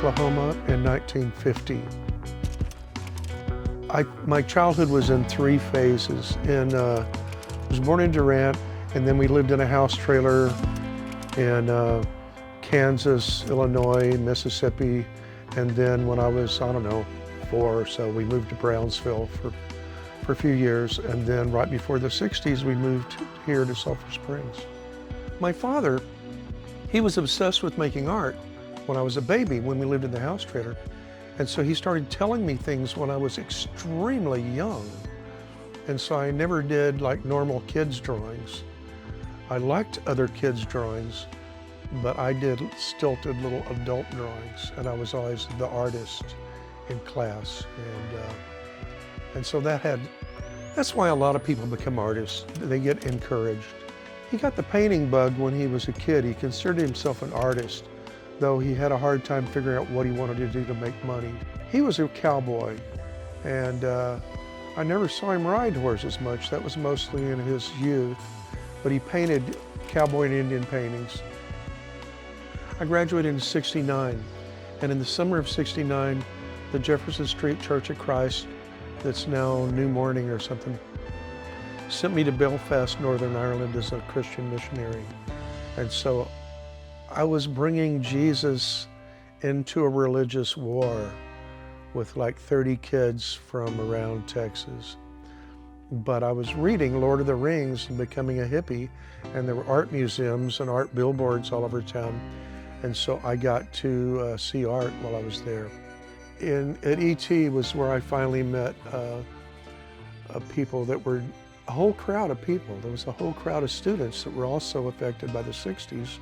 Oklahoma in 1950. My childhood was in three phases. I was born in Durant, and then we lived in a house trailer in Kansas, Illinois, Mississippi, and then when I was, I don't know, 4 or so, we moved to Brownsville for a few years, and then right before the 60s, we moved here to Sulphur Springs. My father, he was obsessed with making art when I was a baby, when we lived in the house trailer. And so he started telling me things when I was extremely young. And so I never did like normal kids' drawings. I liked other kids' drawings, but I did stilted little adult drawings, and I was always the artist in class. And so that's why a lot of people become artists. They get encouraged. He got the painting bug when he was a kid. He considered himself an artist, though he had a hard time figuring out what he wanted to do to make money. He was a cowboy, and I never saw him ride horses much. That was mostly in his youth, but he painted cowboy and Indian paintings. I graduated in '69, and in the summer of '69, the Jefferson Street Church of Christ, that's now New Morning or something, sent me to Belfast, Northern Ireland as a Christian missionary. And so I was bringing Jesus into a religious war with like 30 kids from around Texas. But I was reading Lord of the Rings and becoming a hippie, and there were art museums and art billboards all over town. And so I got to see art while I was there. At ET was where I finally met people that were a whole crowd of people. There was a whole crowd of students that were also affected by the 60s.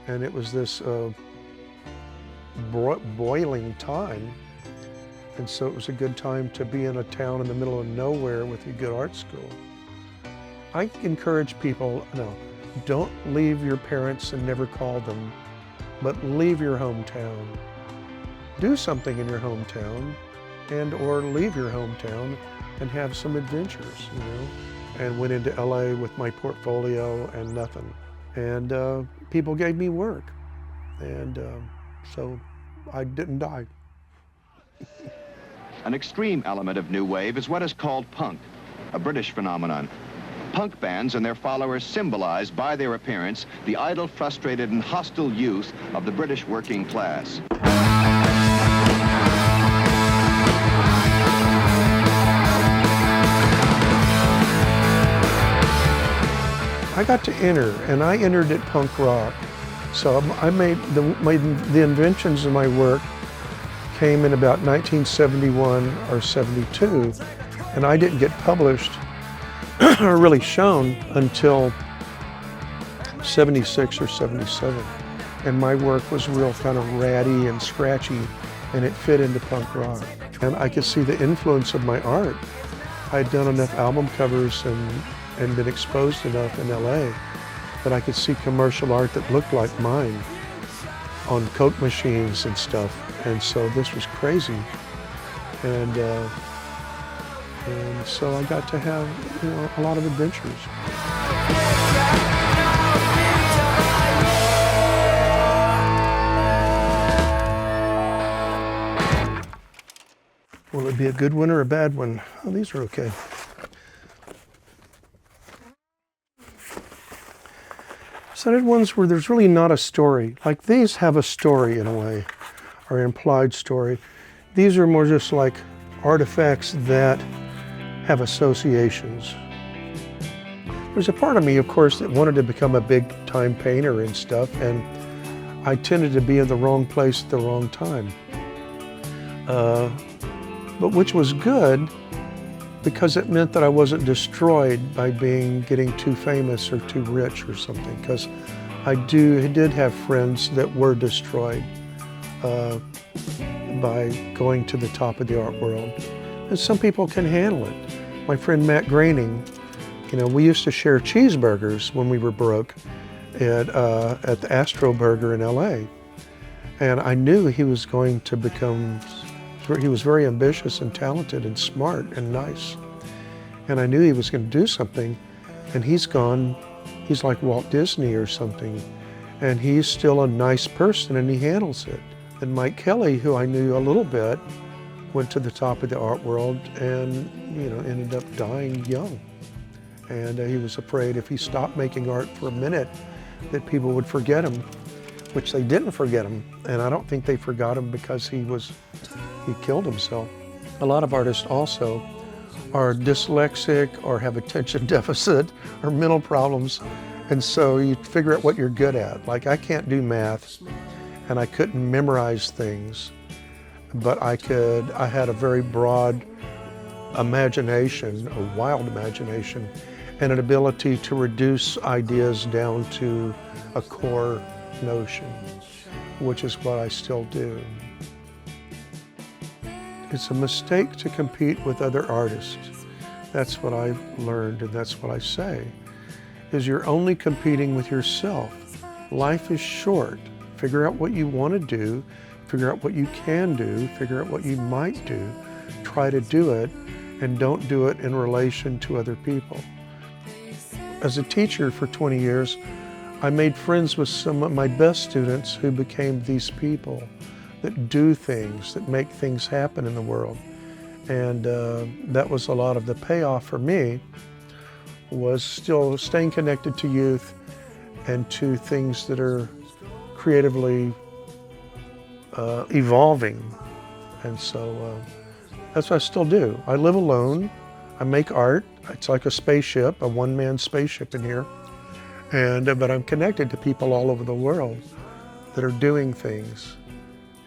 And it was this boiling time. And so it was a good time to be in a town in the middle of nowhere with a good art school. I encourage people, no, don't leave your parents and never call them, but leave your hometown. Do something in your hometown, and or leave your hometown and have some adventures, you know. And went into LA with my portfolio and nothing. And people gave me work. And so I didn't die. An extreme element of new wave is what is called punk, a British phenomenon. Punk bands and their followers symbolize by their appearance the idle, frustrated, and hostile youth of the British working class. I got to enter, and I entered at punk rock. So I made the inventions of my work came in about 1971 or 72, and I didn't get published or really shown until 76 or 77. And my work was real kind of ratty and scratchy, and it fit into punk rock. And I could see the influence of my art. I had done enough album covers and been exposed enough in LA that I could see commercial art that looked like mine on Coke machines and stuff. And so this was crazy. And so I got to have, you know, a lot of adventures. Will it be a good one or a bad one? Oh, these are okay. So I did ones where there's really not a story. Like these have a story in a way, or an implied story. These are more just like artifacts that have associations. There's a part of me, of course, that wanted to become a big-time painter and stuff, and I tended to be in the wrong place at the wrong time. But which was good, because it meant that I wasn't destroyed by getting too famous or too rich or something, because I did have friends that were destroyed by going to the top of the art world. And some people can handle it. My friend Matt Groening, you know, we used to share cheeseburgers when we were broke at the Astro Burger in LA. And I knew he was going to he was very ambitious and talented and smart and nice. And I knew he was going to do something, and he's like Walt Disney or something. And he's still a nice person, and he handles it. And Mike Kelly, who I knew a little bit, went to the top of the art world and, ended up dying young. And he was afraid if he stopped making art for a minute that people would forget him, which they didn't forget him. And I don't think they forgot him because he killed himself. A lot of artists also are dyslexic or have attention deficit or mental problems. And so you figure out what you're good at. Like, I can't do math and I couldn't memorize things, but I had a very broad imagination, a wild imagination, and an ability to reduce ideas down to a core notion, which is what I still do. It's a mistake to compete with other artists. That's what I've learned, and that's what I say, is you're only competing with yourself. Life is short. Figure out what you want to do, figure out what you can do, figure out what you might do, try to do it, and don't do it in relation to other people. As a teacher for 20 years, I made friends with some of my best students who became these people that do things, that make things happen in the world. And that was a lot of the payoff for me, was still staying connected to youth and to things that are creatively evolving. And so that's what I still do. I live alone, I make art. It's like a spaceship, a one-man spaceship in here. But I'm connected to people all over the world that are doing things.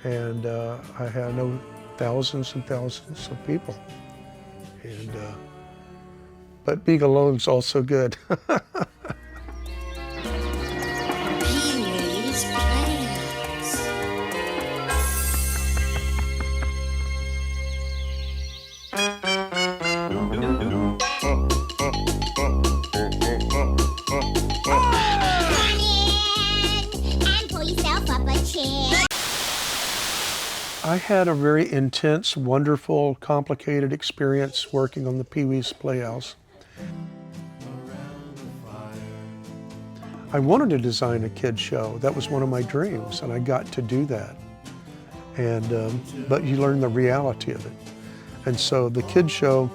And I know thousands and thousands of people. But being alone is also good. Peewee's Playhouse. And pull yourself up a chair. I had a very intense, wonderful, complicated experience working on the Peewee's Playhouse. I wanted to design a kid show. That was one of my dreams, and I got to do that. But you learn the reality of it. And so the kid show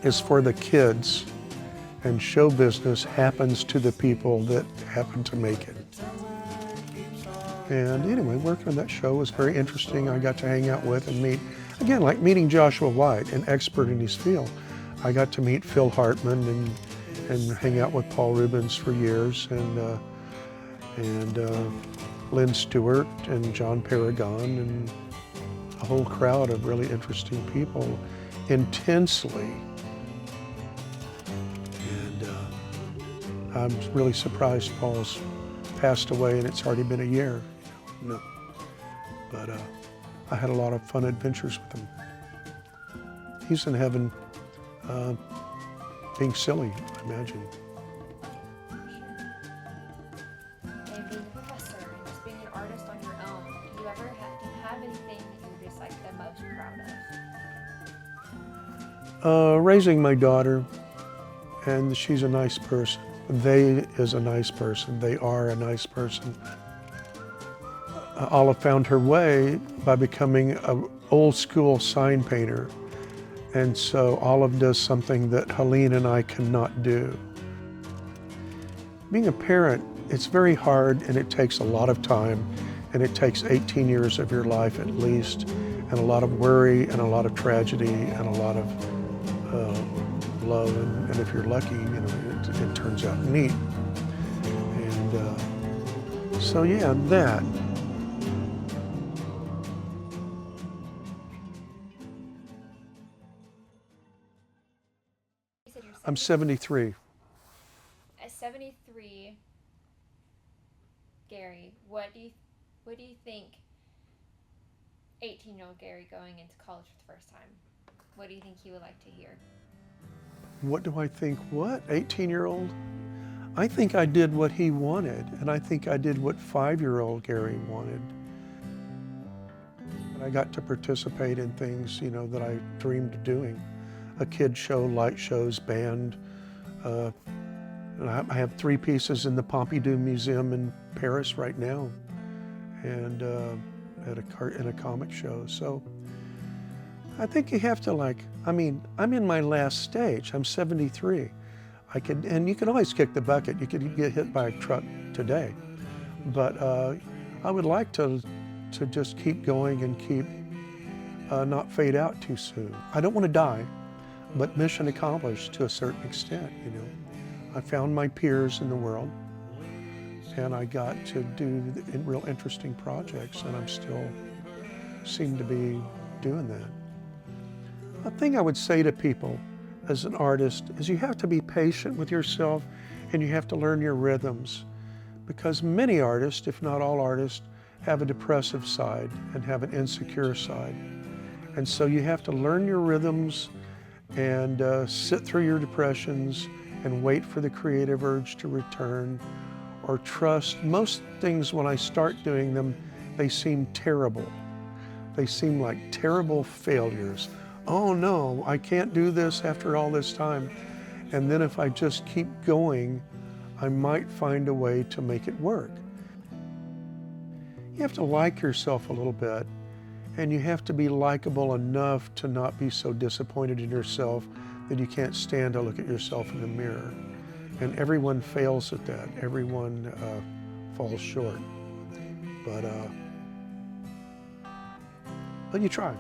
is for the kids, and show business happens to the people that happen to make it. And anyway, working on that show was very interesting. I got to hang out with and meet, again, like meeting Joshua White, an expert in his field. I got to meet Phil Hartman and hang out with Paul Rubens for years, and Lynn Stewart and John Paragon and a whole crowd of really interesting people, intensely. And I'm really surprised Paul's passed away and it's already been a year. No. But I had a lot of fun adventures with him. He's in heaven being silly, I imagine. And being a professor and just being an artist on your own, do you have anything that you're just like the most proud of? Raising my daughter, and she's a nice person. They is a nice person. They are a nice person. Olive found her way by becoming an old school sign painter. And so Olive does something that Helene and I cannot do. Being a parent, it's very hard and it takes a lot of time, and it takes 18 years of your life at least, and a lot of worry and a lot of tragedy and a lot of love, and if you're lucky, it turns out neat. And so yeah, that. You said you're I'm 73. At 73, Gary, what do you think 18-year-old Gary going into college for the first time, what do you think he would like to hear? What do I think? What? 18-year-old? I think I did what he wanted, and I think I did what 5-year-old Gary wanted. And I got to participate in things, that I dreamed of doing. A kid show, light shows, band. I have 3 pieces in the Pompidou Museum in Paris right now. And in a comic show. So I think you have to I'm in my last stage. I'm 73. And you can always kick the bucket. You could get hit by a truck today. But I would like to just keep going and keep not fade out too soon. I don't want to die, but mission accomplished to a certain extent, you know. I found my peers in the world, and I got to do real interesting projects, and I'm still seem to be doing that. A thing I would say to people as an artist is you have to be patient with yourself, and you have to learn your rhythms, because many artists, if not all artists, have a depressive side and have an insecure side. And so you have to learn your rhythms and sit through your depressions and wait for the creative urge to return, or trust. Most things, when I start doing them, they seem terrible. They seem like terrible failures. Oh no, I can't do this after all this time. And then if I just keep going, I might find a way to make it work. You have to like yourself a little bit, and you have to be likable enough to not be so disappointed in yourself that you can't stand to look at yourself in the mirror. And everyone fails at that. Everyone falls short. But you try.